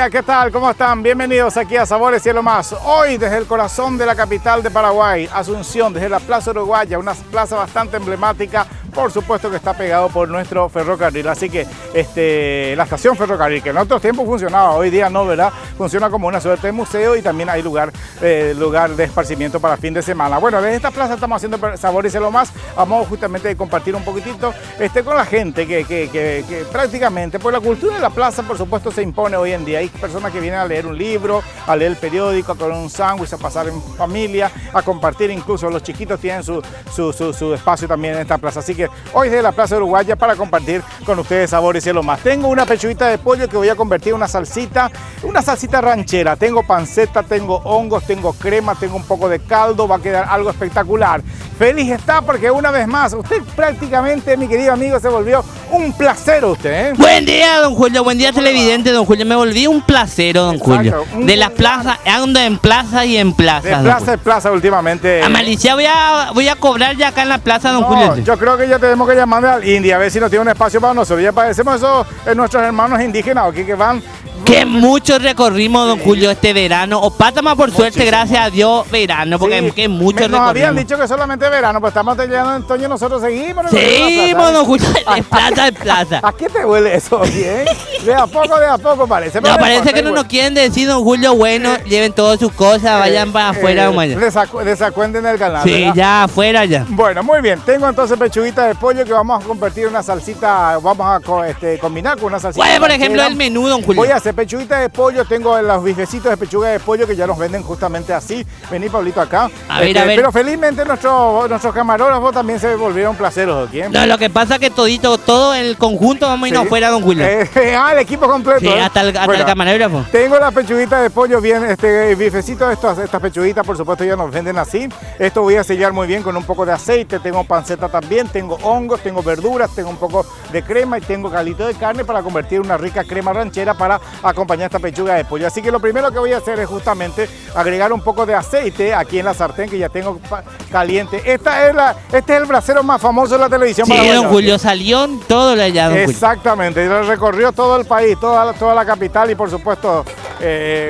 día, ¿qué tal? ¿Cómo están? Bienvenidos aquí a Sabores Cielo Más. Hoy desde el corazón de la capital de Paraguay, Asunción, desde la Plaza Uruguaya, una plaza bastante emblemática, por supuesto que está pegado por nuestro ferrocarril. Así que la estación ferrocarril, que en otros tiempos funcionaba, hoy día no, ¿verdad? Funciona como una suerte de museo y también hay lugar de esparcimiento para fin de semana. Bueno, desde esta plaza estamos haciendo Sabores Cielo Más, a modo justamente de compartir un poquitito con la gente que prácticamente, pues la cultura de la plaza, por supuesto, se impone hoy en día. Hay personas que vienen a leer un libro, a leer el periódico, a comer un sándwich, a pasar en familia, a compartir, incluso los chiquitos tienen su espacio también en esta plaza. Así que hoy desde la Plaza Uruguaya para compartir con ustedes Sabores Cielo Más. Tengo una pechuguita de pollo que voy a convertir en una salsita ranchera. Tengo panceta, tengo hongos, tengo crema, tengo un poco de caldo, va a quedar algo espectacular. Feliz está porque una vez más, usted prácticamente, mi querido amigo, se volvió un placero usted, ¿eh? Buen día, don Julio, buen día televidente, don Julio. Me volví un placero, don Julio. De la plaza, ando en plaza y en plaza. De plaza en plaza últimamente. A Malicia voy a cobrar ya acá en la plaza, don Julio. Yo creo que ya tenemos que llamarle al India a ver si nos tiene un espacio para nosotros. Ya parecemos esos nuestros hermanos indígenas aquí que van. Que mucho recorrimos, don Julio, este verano. O Pátama, por suerte, gracias a Dios, verano, porque que mucho recorrimos. Nos habían dicho que solamente verano, pues estamos llegando en otoño, nosotros seguimos. Seguimos, don Julio, de plaza en plaza. ¿A qué te huele eso bien? De a poco parece. No, parece que no nos quieren decir, don Julio, bueno, lleven todas sus cosas, vayan para afuera. Desacuenden el canal, sí, ¿verdad? Ya, afuera ya. Bueno, muy bien. Tengo entonces pechuguita de pollo que vamos a convertir en una salsita, vamos a combinar con una salsita. ¿Cuál es, por ejemplo, el menú, don Julio? Voy a hacer pechuguita de pollo, tengo los bifecitos de pechuga de pollo que ya nos venden justamente así. Vení, Pablito, acá. A ver. Pero felizmente nuestros camarógrafos también se volvieron placeros, ¿ok? No, lo que pasa es que todo el conjunto vamos a irnos afuera, don Julio. El equipo completo. Sí, hasta el camarógrafo. Tengo la pechuguita de pollo bien, bifecitos, estas pechuguitas, por supuesto, ya nos venden así. Esto voy a sellar muy bien con un poco de aceite. Tengo panceta también, tengo hongos, tengo verduras, tengo un poco de crema y tengo caldito de carne para convertir una rica crema ranchera para acompañar esta pechuga de pollo. Así que lo primero que voy a hacer es justamente agregar un poco de aceite aquí en la sartén que ya tengo caliente. Este es el brasero más famoso de la televisión. Sí, don Julio, salió todo allá, don Julio. Exactamente, recorrió todo el país, toda la capital y por supuesto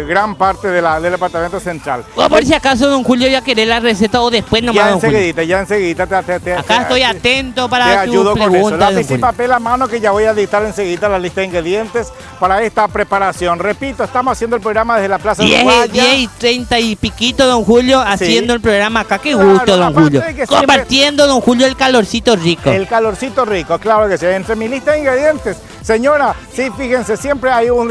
gran parte del departamento central. O por si acaso, don Julio, ya querés la receta o después nomás, don Julio. Ya enseguida. Acá estoy atento para te ayudo con eso. Lápiz y Julio. papel a mano que ya voy a dictar enseguida la lista de ingredientes para esta preparación. Repito, estamos haciendo el programa desde la Plaza Uruguaya. 10:30 y piquito, don Julio, haciendo el programa acá. Qué gusto, don Julio. Compartiendo, don Julio, el calorcito rico. El calorcito rico, claro que sí. Entre mi lista de ingredientes, señora, sí, fíjense, siempre hay un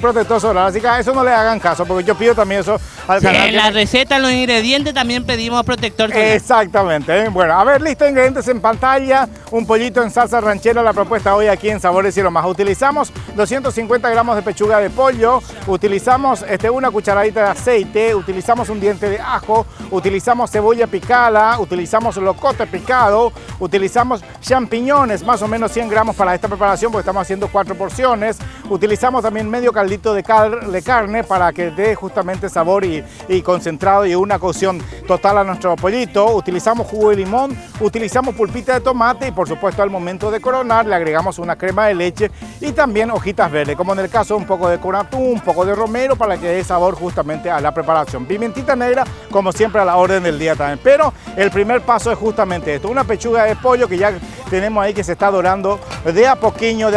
protector solar, así que a eso no le hagan caso, porque yo pido también eso al canal. En la receta, en los ingredientes también pedimos protector solar. Exactamente. Bueno, a ver, lista de ingredientes en pantalla. Un pollito en salsa ranchera, la propuesta hoy aquí en Sabores Cielo Más. Utilizamos 250 gramos de pechuga de pollo, utilizamos una cucharadita de aceite, utilizamos un diente de ajo, utilizamos cebolla picada, utilizamos locote picado, utilizamos champiñones, más o menos 100 gramos para esta preparación, porque estamos haciendo 4 porciones. Utilizamos también medio caldito de carne para que dé justamente sabor y concentrado y una cocción total a nuestro pollito. Utilizamos jugo de limón, utilizamos pulpita de tomate y por supuesto al momento de coronar le agregamos una crema de leche y también hojitas verdes, como en el caso un poco de coratún, un poco de romero para que dé sabor justamente a la preparación. Pimentita negra, como siempre, a la orden del día también. Pero el primer paso es justamente esto, una pechuga de pollo que ya tenemos ahí que se está dorando de a poquinho,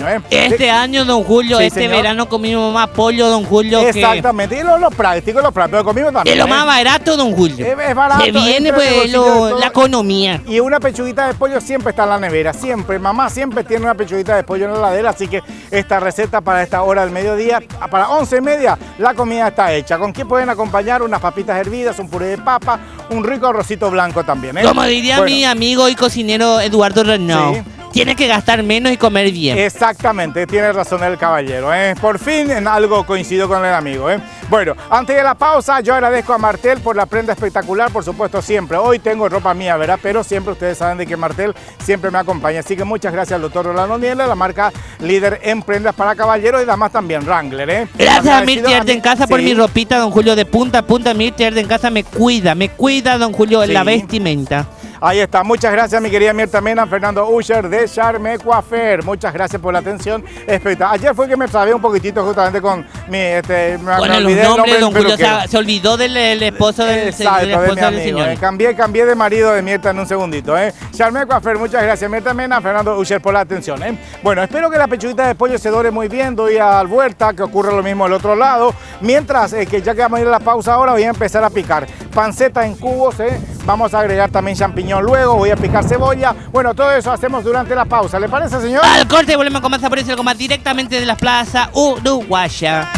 ¿eh? Este año, don Julio, señor, verano comimos más pollo, don Julio. Exactamente, y lo práctico, pero comimos también. Es lo más barato, don Julio. Es barato. Se viene pues la economía. Y una pechuguita de pollo siempre está en la nevera, siempre. Mamá siempre tiene una pechuguita de pollo en la heladera, así que esta receta para esta hora del mediodía, para 11:30, la comida está hecha. ¿Con qué pueden acompañar? Unas papitas hervidas, un puré de papa, un rico arrocito blanco también, ¿eh? Como diría mi amigo y cocinero Eduardo Renaud. Sí. Tiene que gastar menos y comer bien. Exactamente, tiene razón el caballero, ¿eh? Por fin en algo coincido con el amigo, ¿eh? Bueno, antes de la pausa, yo agradezco a Martel por la prenda espectacular, por supuesto siempre. Hoy tengo ropa mía, ¿verdad? Pero siempre ustedes saben de que Martel siempre me acompaña. Así que muchas gracias al doctor Rolando Niela, la marca líder en prendas para caballeros y damas también, Wrangler, ¿eh? Gracias a Mirti Arte en Casa por mi ropita, don Julio, de punta a punta. Mirti Arte en Casa me cuida, don Julio, en la vestimenta. Ahí está, muchas gracias mi querida Mirta Mena, Fernando Usher de Charme Coiffeur. Muchas gracias por la atención. Ayer fue que me trabé un poquitito justamente con mi... Bueno, los nombres, don Julio, se olvidó del esposo del señor. Cambié de marido de Mirta en un segundito. Charme Coiffeur, muchas gracias Mirta Mena, Fernando Usher por la atención. Bueno, espero que la pechuguita de pollo se dore muy bien. Doy a vuelta, que ocurra lo mismo al otro lado. Mientras, que ya que vamos a ir a la pausa ahora, voy a empezar a picar panceta en cubos. Vamos a agregar también champiñón luego, voy a picar cebolla. Bueno, todo eso hacemos durante la pausa. ¿Le parece, señor? Al corte volvemos a comenzar por eso, algo directamente de la plaza uruguaya.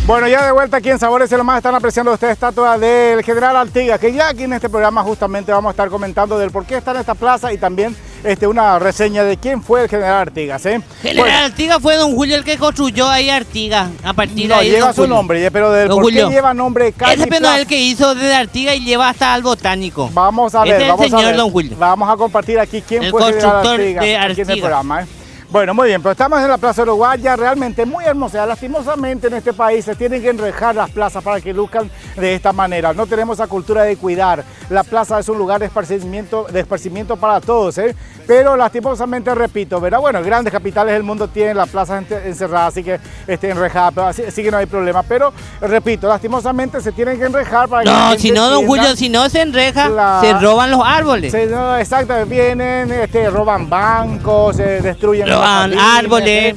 Bueno, ya de vuelta aquí en Sabores y lo más están apreciando ustedes estatua del General Artigas, que ya aquí en este programa justamente vamos a estar comentando del por qué está en esta plaza y también una reseña de quién fue el General Artigas. General Artigas fue don Julio el que construyó ahí Artigas, a partir de ahí. No, lleva su nombre, pero del por qué lleva nombre calle. Ese es el que hizo desde Artigas y lleva hasta al Botánico. Vamos a ver, vamos a ver. Don Julio. Vamos a compartir aquí quién fue el General Artigas aquí en el programa. Bueno, muy bien, pero estamos en la Plaza Uruguaya, realmente muy hermosa. Lastimosamente en este país se tienen que enrejar las plazas para que luzcan de esta manera. No tenemos la cultura de cuidar. La plaza es un lugar de esparcimiento para todos, pero lastimosamente, repito, ¿verdad? Bueno, grandes capitales del mundo tienen las plazas encerradas, así que enrejadas, pero así que no hay problema. Pero, repito, lastimosamente se tienen que enrejar para que no, si no, don Julio, si no se enreja, se roban los árboles. No, exacto, vienen, roban bancos, destruyen árboles,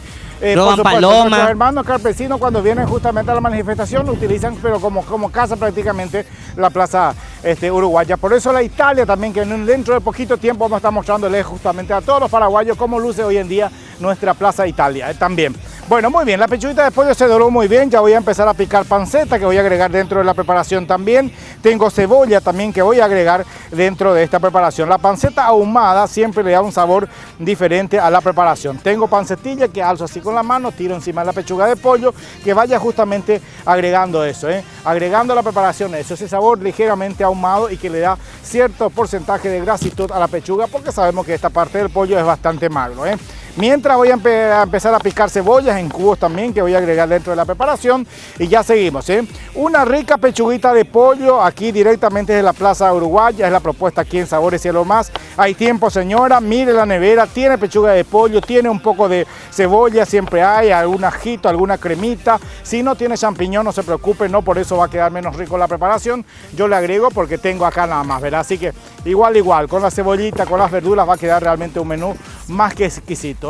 roban palomas. Nuestros hermanos campesinos cuando vienen justamente a la manifestación lo utilizan pero como casa prácticamente la plaza uruguaya. Por eso la Italia también, que dentro de poquito tiempo vamos a estar mostrándole justamente a todos los paraguayos cómo luce hoy en día nuestra plaza Italia también. Bueno, muy bien, la pechuguita de pollo se doró muy bien, ya voy a empezar a picar panceta que voy a agregar dentro de la preparación también. Tengo cebolla también que voy a agregar dentro de esta preparación. La panceta ahumada siempre le da un sabor diferente a la preparación. Tengo pancetilla que alzo así con la mano, tiro encima de la pechuga de pollo, que vaya justamente agregando eso, agregando a la preparación ese sabor ligeramente ahumado y que le da cierto porcentaje de grasitud a la pechuga, porque sabemos que esta parte del pollo es bastante magro. Mientras voy a empezar a picar cebollas en cubos también que voy a agregar dentro de la preparación y ya seguimos. Una rica pechuguita de pollo aquí directamente desde la Plaza Uruguaya, es la propuesta aquí en Sabores y lo más. Hay tiempo, señora, mire la nevera, tiene pechuga de pollo, tiene un poco de cebolla, siempre hay algún ajito, alguna cremita. Si no tiene champiñón, no se preocupe, no por eso va a quedar menos rico la preparación. Yo le agrego porque tengo acá nada más, ¿verdad? Así que igual, con la cebollita, con las verduras va a quedar realmente un menú más que exquisito.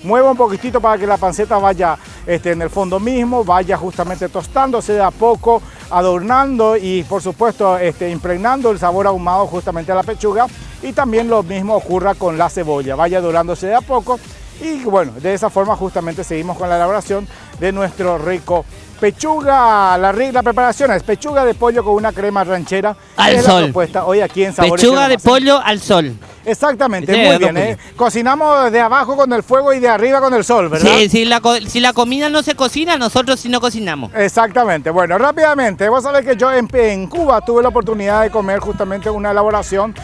Muevo un poquitito para que la panceta vaya en el fondo mismo, vaya justamente tostándose de a poco, adornando y por supuesto impregnando el sabor ahumado justamente a la pechuga, y también lo mismo ocurra con la cebolla, vaya dorándose de a poco y bueno, de esa forma justamente seguimos con la elaboración de nuestro rico pechuga. La preparación es pechuga de pollo con una crema ranchera al sol. La propuesta hoy aquí en Sabores. Pechuga de pollo al sol. Exactamente, muy bien. Cocinamos de abajo con el fuego y de arriba con el sol, ¿verdad? Sí, si la comida no se cocina, nosotros sí no cocinamos. Exactamente. Bueno, rápidamente, vos sabés que yo en Cuba tuve la oportunidad de comer justamente una elaboración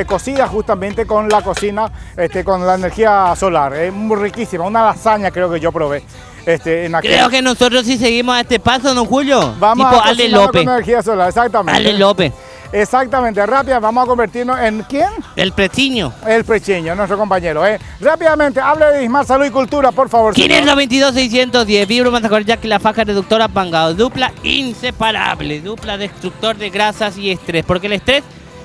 cocida justamente con la cocina, con la energía solar. Es muy riquísima, una lasaña creo que yo probé. Creo que nosotros sí seguimos a este paso, don Julio. Vamos tipo a Ale López. Con energía solar, exactamente. Ale López. Exactamente, rápida, vamos a convertirnos en ¿quién? El Prechiño. El Prechiño, nuestro compañero. Rápidamente, hable de Dismar Salud y Cultura, por favor. 522-610, Vibro Mazacoral Jack y la faja reductora Pangado. Dupla inseparable, dupla destructor de grasas y estrés, porque el estrés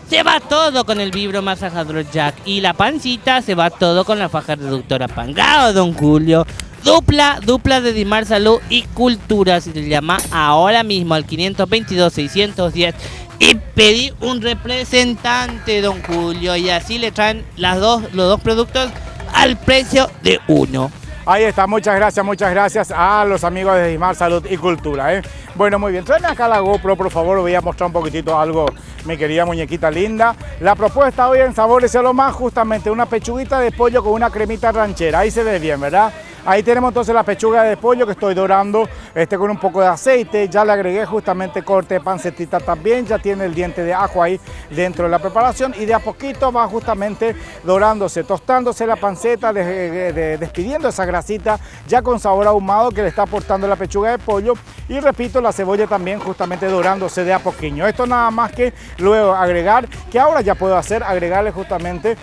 se va todo con el Vibro Masajador Jack y la pancita se va todo con la faja reductora Pangado, don Julio. Dupla de Dimar Salud y Cultura. Si te llama ahora mismo al 522-610 y pedí un representante, don Julio, y así le traen los dos productos al precio de uno. Ahí está, muchas gracias a los amigos de Dimar Salud y Cultura. Bueno, muy bien, tráeme acá la GoPro, por favor, voy a mostrar un poquitito algo, mi querida muñequita linda. La propuesta hoy en Sabores y lo más, justamente una pechuguita de pollo con una cremita ranchera, ahí se ve bien, ¿verdad? Ahí tenemos entonces la pechuga de pollo que estoy dorando con un poco de aceite. Ya le agregué justamente corte de pancetita también. Ya tiene el diente de ajo ahí dentro de la preparación. Y de a poquito va justamente dorándose, tostándose la panceta, despidiendo esa grasita ya con sabor ahumado que le está aportando la pechuga de pollo. Y repito, la cebolla también justamente dorándose de a poquillo. Esto nada más que luego agregar, que ahora ya puedo hacer, agregarle justamente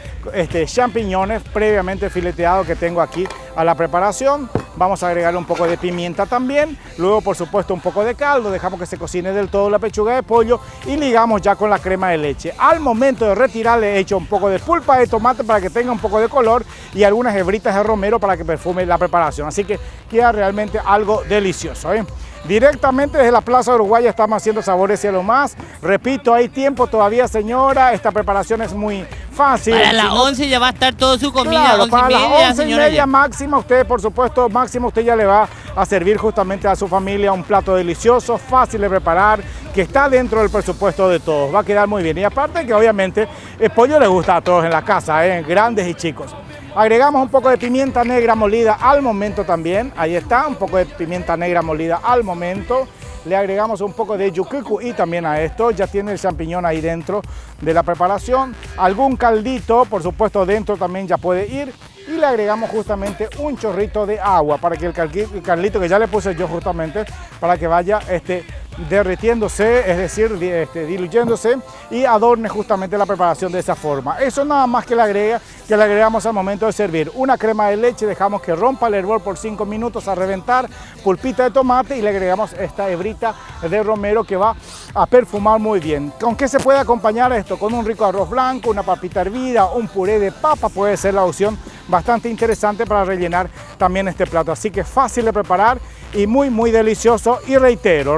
champiñones previamente fileteados que tengo aquí a la preparación. Vamos a agregarle un poco de pimienta también, luego por supuesto un poco de caldo, dejamos que se cocine del todo la pechuga de pollo y ligamos ya con la crema de leche. Al momento de retirar le he hecho un poco de pulpa de tomate para que tenga un poco de color y algunas hebritas de romero para que perfume la preparación, así que queda realmente algo delicioso, ¿eh? Directamente desde la Plaza Uruguaya estamos haciendo Sabores Cielo Más. Repito, hay tiempo todavía, señora. Esta preparación es muy fácil. Para las 11 ya va a estar toda su comida. Claro, 11 para y media, las 11 y señora, media ya. máxima, usted por supuesto, máximo usted ya le va a servir justamente a su familia un plato delicioso, fácil de preparar, que está dentro del presupuesto de todos. Va a quedar muy bien. Y aparte que obviamente el pollo le gusta a todos en la casa, grandes y chicos. Agregamos un poco de pimienta negra molida al momento también. Ahí está, un poco de pimienta negra molida al momento. Le agregamos un poco de yucucu y también a esto. Ya tiene el champiñón ahí dentro de la preparación. Algún caldito, por supuesto, dentro también ya puede ir. Y le agregamos justamente un chorrito de agua para que el caldito que ya le puse yo justamente, para que vaya derritiéndose, es decir, diluyéndose y adorne justamente la preparación de esa forma. Eso nada más que le agregamos al momento de servir. Una crema de leche, dejamos que rompa el hervor por 5 minutos a reventar, pulpita de tomate y le agregamos esta hebrita de romero que va a perfumar muy bien. ¿Con qué se puede acompañar esto? Con un rico arroz blanco, una papita hervida, un puré de papa puede ser la opción bastante interesante para rellenar también este plato. Así que fácil de preparar y muy delicioso, y reitero,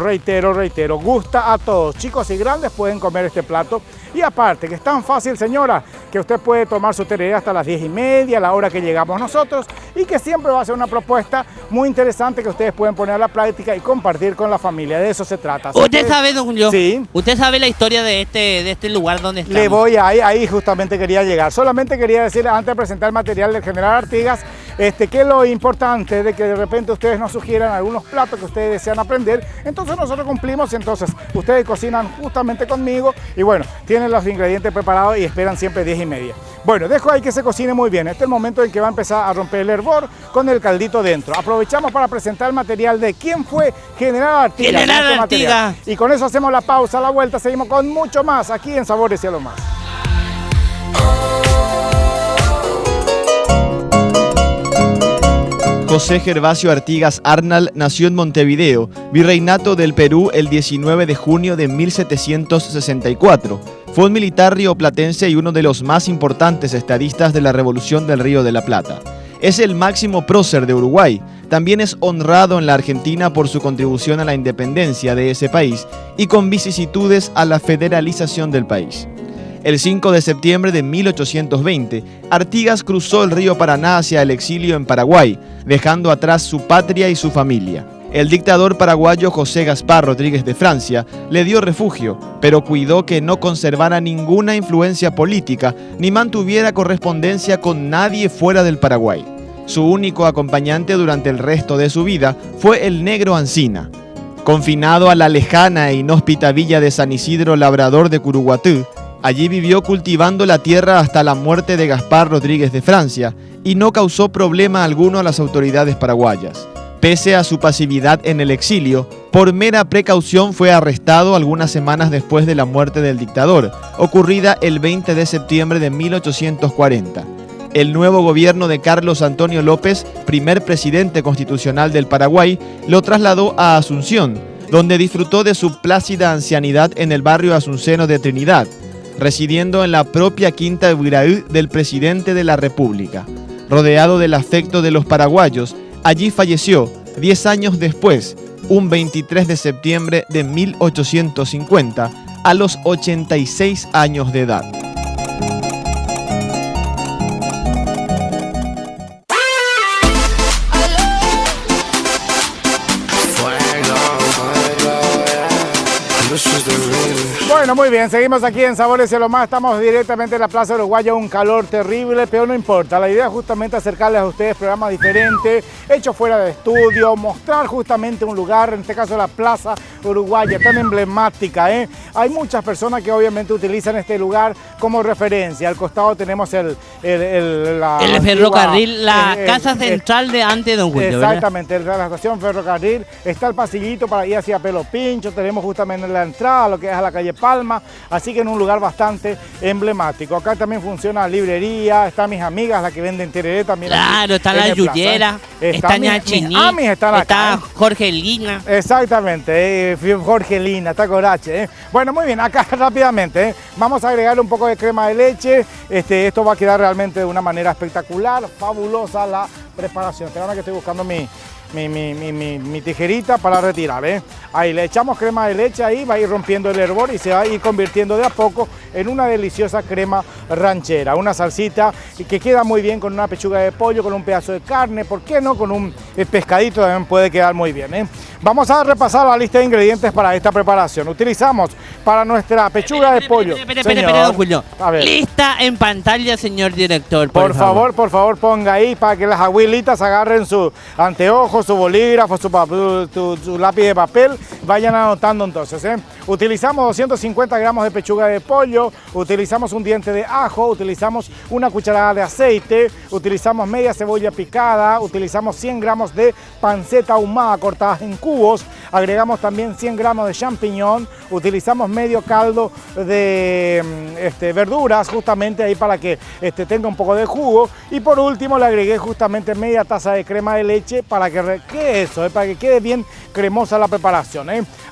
gusta a todos, chicos y grandes pueden comer este plato. Y aparte que es tan fácil, señora, que usted puede tomar su tarea hasta las 10:30, la hora que llegamos nosotros, y que siempre va a ser una propuesta muy interesante que ustedes pueden poner a la práctica y compartir con la familia. De eso se trata. Así ¿Usted que, sabe, don Julio? Sí. ¿Usted sabe la historia de este lugar donde estamos? Le voy ahí justamente quería llegar. Solamente quería decirle antes de presentar el material del General Artigas, que lo importante de que de repente ustedes nos sugieran algunos platos que ustedes desean aprender, entonces nosotros cumplimos, entonces ustedes cocinan justamente conmigo y bueno, tienen los ingredientes preparados y esperan siempre 10:30. Bueno, dejo ahí que se cocine muy bien. Este es el momento en que va a empezar a romper el hervor con el caldito dentro. Aprovechamos para presentar el material de quién fue General Artigas. General Artigas. Y con eso hacemos la pausa, la vuelta, seguimos con mucho más aquí en Sabores Cielo Más. José Gervasio Artigas Arnal nació en Montevideo, Virreinato del Perú, el 19 de junio de 1764. Fue un militar rioplatense y uno de los más importantes estadistas de la Revolución del Río de la Plata. Es el máximo prócer de Uruguay. También es honrado en la Argentina por su contribución a la independencia de ese país y con vicisitudes a la federalización del país. El 5 de septiembre de 1820, Artigas cruzó el río Paraná hacia el exilio en Paraguay, dejando atrás su patria y su familia. El dictador paraguayo José Gaspar Rodríguez de Francia le dio refugio, pero cuidó que no conservara ninguna influencia política ni mantuviera correspondencia con nadie fuera del Paraguay. Su único acompañante durante el resto de su vida fue el negro Ancina. Confinado a la lejana e inhóspita villa de San Isidro Labrador de Curuguatú, allí vivió cultivando la tierra hasta la muerte de Gaspar Rodríguez de Francia y no causó problema alguno a las autoridades paraguayas. Pese a su pasividad en el exilio, por mera precaución fue arrestado algunas semanas después de la muerte del dictador, ocurrida el 20 de septiembre de 1840. El nuevo gobierno de Carlos Antonio López, primer presidente constitucional del Paraguay, lo trasladó a Asunción, donde disfrutó de su plácida ancianidad en el barrio asunceno de Trinidad, residiendo en la propia quinta de Huiraú del presidente de la República. Rodeado del afecto de los paraguayos, allí falleció 10 años después, un 23 de septiembre de 1850, a los 86 años de edad. This is the real. Bueno, muy bien, seguimos aquí en Sabores y lo más, estamos directamente en la Plaza Uruguaya, un calor terrible, pero no importa, la idea es justamente acercarles a ustedes programas diferentes, hechos fuera de estudio, mostrar justamente un lugar, en este caso la Plaza Uruguaya, tan emblemática, ¿eh? Hay muchas personas que obviamente utilizan este lugar como referencia, al costado tenemos el ferrocarril, la casa central de antes de Don Julio, exactamente, la estación ferrocarril, está el pasillito para ir hacia Pelo Pincho, tenemos justamente la entrada, lo que es a la calle Palma, así que en un lugar bastante emblemático. Acá también funciona la librería, están mis amigas, las que venden tereré también. Claro, está la Yuyera, está Ñachiní, está Jorgelina. Exactamente, Jorgelina, está Corache. Bueno, muy bien, acá rápidamente, vamos a agregar un poco de crema de leche, esto va a quedar realmente de una manera espectacular, fabulosa la preparación. Espérame que estoy buscando mi tijerita para retirar, Ahí le echamos crema de leche, ahí va a ir rompiendo el hervor y se va a ir convirtiendo de a poco en una deliciosa crema ranchera, una salsita que queda muy bien con una pechuga de pollo, con un pedazo de carne, ¿por qué no? Con un pescadito también puede quedar muy bien, Vamos a repasar la lista de ingredientes para esta preparación. Utilizamos para nuestra pechuga de pollo. Espera, don Julio. Lista en pantalla, señor director. Por favor, ponga ahí para que las abuelitas agarren su anteojo, su bolígrafo, su lápiz de papel, vayan anotando entonces. Utilizamos 250 gramos de pechuga de pollo, utilizamos un diente de ajo, utilizamos una cucharada de aceite, utilizamos media cebolla picada, utilizamos 100 gramos de panceta ahumada cortadas en cubos, agregamos también 100 gramos de champiñón, utilizamos medio caldo de verduras justamente ahí para que tenga un poco de jugo, y por último le agregué justamente media taza de crema de leche para que quede bien cremosa la preparación.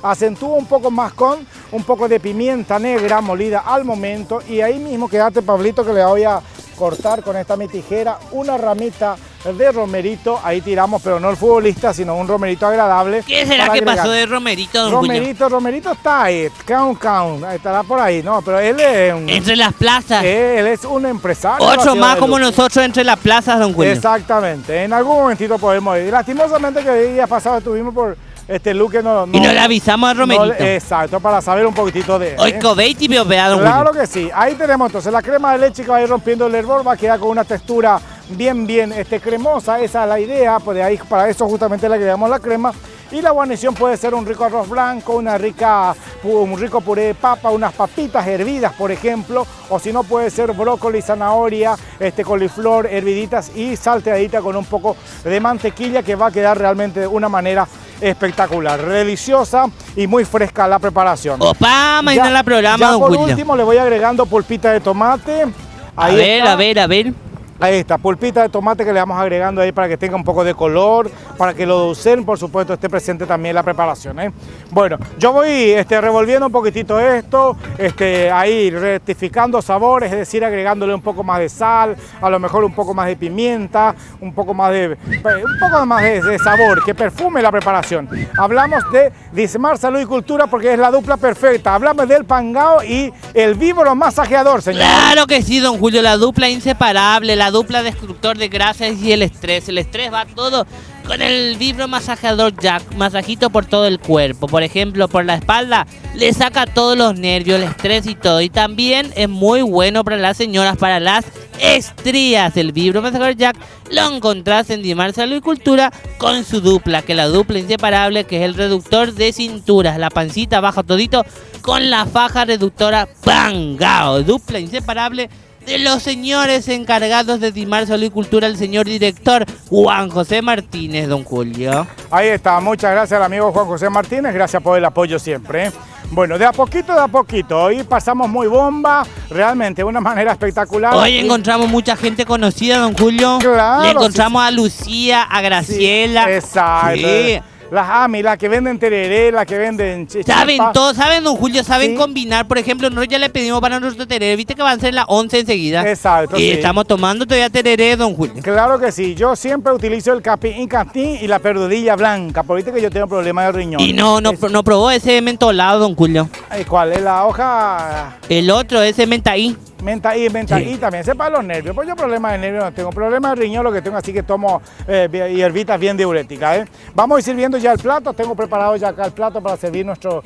Acentúo un poco más con un poco de pimienta negra molida al momento, y ahí mismo quédate, Pablito, que le voy a cortar con esta mi tijera una ramita de romerito, ahí tiramos, pero no el futbolista, sino un romerito agradable. ¿Qué será que pasó de romerito, don Julio? Romerito está ahí, estará por ahí, no, pero él es entre las plazas. Él es un empresario. Ocho más como nosotros entre las plazas, don Julio. Exactamente, en algún momentito podemos ir. Lastimosamente que el día pasado estuvimos por Luque y no le avisamos a Romerito. Exacto, para saber un poquitito de él. Hoy cobeiti don Claro que sí. Ahí tenemos entonces la crema de leche que va a ir rompiendo el hervor, va a quedar con una textura bien cremosa, esa es la idea, pues de ahí para eso justamente le agregamos la crema. Y la guarnición puede ser un rico arroz blanco, un rico puré de papa, unas papitas hervidas, por ejemplo, o si no puede ser brócoli, zanahoria, coliflor, herviditas y salteadita con un poco de mantequilla, que va a quedar realmente de una manera espectacular, deliciosa y muy fresca la preparación. Opa, mañana la programa, don Julio. Por último le voy agregando pulpita de tomate. A ver. Ahí está, pulpita de tomate que le vamos agregando ahí para que tenga un poco de color, para que lo dulcen, por supuesto, esté presente también la preparación, Bueno, yo voy revolviendo un poquitito esto, ahí rectificando sabores, es decir, agregándole un poco más de sal, a lo mejor un poco más de pimienta, un poco más de sabor, que perfume la preparación. Hablamos de Dismar Salud y Cultura porque es la dupla perfecta. Hablamos del pangao y el víboro masajeador, señor. Claro que sí, don Julio, la dupla inseparable, la dupla destructor de grasas y el estrés. El estrés va todo con el vibro masajeador Jack, masajito por todo el cuerpo. Por ejemplo, por la espalda, le saca todos los nervios, el estrés y todo. Y también es muy bueno para las señoras, para las estrías. El vibro masajeador Jack lo encontrás en Dimar Salud y Cultura con su dupla, que la dupla inseparable, que es el reductor de cinturas, la pancita baja todito con la faja reductora Pangao. Dupla inseparable de los señores encargados de Dimar Salud y Cultura, el señor director Juan José Martínez, don Julio. Ahí está, muchas gracias al amigo Juan José Martínez, gracias por el apoyo siempre. Bueno, de a poquito, hoy pasamos muy bomba, realmente de una manera espectacular. Hoy encontramos mucha gente conocida, don Julio. Claro. Le encontramos a Lucía, a Graciela. Sí, exacto. Sí. Las AMI, las que venden tereré, las que venden chipa. Saben todo, saben, don Julio, saben combinar. Por ejemplo, nosotros ya le pedimos para nuestro tereré, viste que van a ser las 11 enseguida. Exacto, y estamos tomando todavía tereré, don Julio. Claro que sí, yo siempre utilizo el capín castín y la perdudilla blanca, porque viste que yo tengo problemas de riñón. Y no probó ese mentolado, don Julio. ¿Cuál es la hoja? El otro, ese mentaí. Menta y también se para los nervios. Pues yo problemas de nervios no tengo, problemas de riñón lo que tengo, así que tomo hierbitas bien diuréticas. Vamos a ir sirviendo ya el plato, tengo preparado ya acá el plato para servir nuestro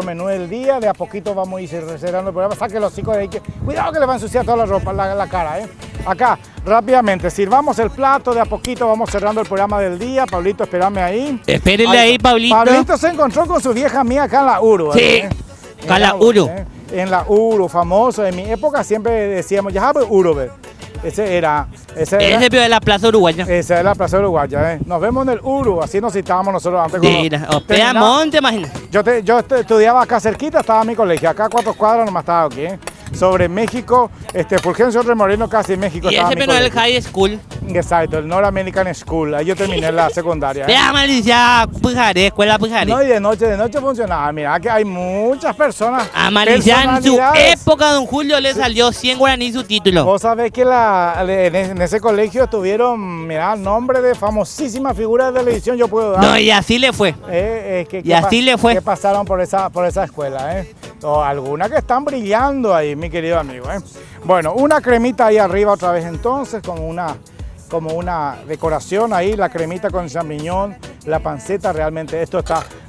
menú del día. De a poquito vamos a ir cerrando el programa. Saque los hocico de ahí, cuidado que le va a ensuciar toda la ropa, la cara. Acá, rápidamente, sirvamos el plato, de a poquito vamos cerrando el programa del día. Pablito, espérame ahí. Espérenle ahí, Pablito. Pablito se encontró con su vieja mía acá en la Uru. Sí, acá en la Uru. En la Uru, famoso. En mi época siempre decíamos, ya habe Uru, ¿ve? Ese de la Plaza Uruguaya. Esa es la Plaza Uruguaya, Nos vemos en el Uru, así nos citábamos nosotros antes. Monte, imagínate. Yo estudiaba acá cerquita, estaba mi colegio, acá a 4 cuadras nomás estaba aquí, Sobre México, Fulgencio Remoreno, casi México. Y ese no es el high school. Exacto, el North American School. Ahí yo terminé la secundaria. Vea, Malicia, Pujaré, escuela Pujaré. No, y de noche funcionaba. Mira que hay muchas personas. A Malicia en su época, don Julio, le salió 100 guaraní su título. Vos sabés que en ese colegio estuvieron, mira, nombre de famosísimas figuras de televisión, yo puedo dar. No, y así le fue. Así le fue. Que pasaron por esa escuela, O algunas que están brillando ahí, mi querido amigo, Bueno, una cremita ahí arriba otra vez entonces, como una decoración ahí, la cremita con champiñón, la panceta, realmente esto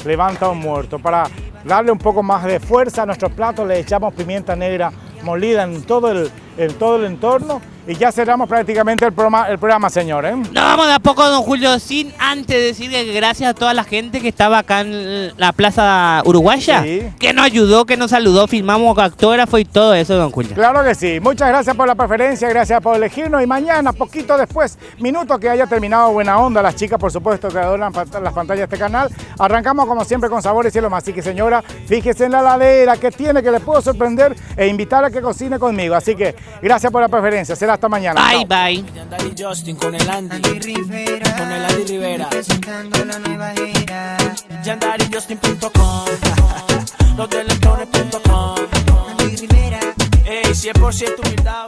levanta un muerto. Para darle un poco más de fuerza a nuestro plato le echamos pimienta negra molida en todo el entorno y ya cerramos prácticamente el programa, señor. No, vamos de a poco, don Julio, sin antes decir que gracias a toda la gente que estaba acá en la Plaza Uruguaya, que nos ayudó, que nos saludó, filmamos autógrafo y todo eso, don Julio. Claro que sí. Muchas gracias por la preferencia, gracias por elegirnos y mañana, poquito después, minutos que haya terminado Buena Onda, las chicas, por supuesto, que adoran las pantallas de este canal, arrancamos como siempre con sabores y lo más. Así que, señora, fíjese en la heladera que tiene, que le puedo sorprender e invitar a que cocine conmigo. Así que, gracias por la preferencia. Será hasta mañana. Bye, bye. Yandari Justin con el Andy Rivera. Presentando la nueva era. YandariJustin.com. Los delectores.com. Andy Rivera. 100% humildad.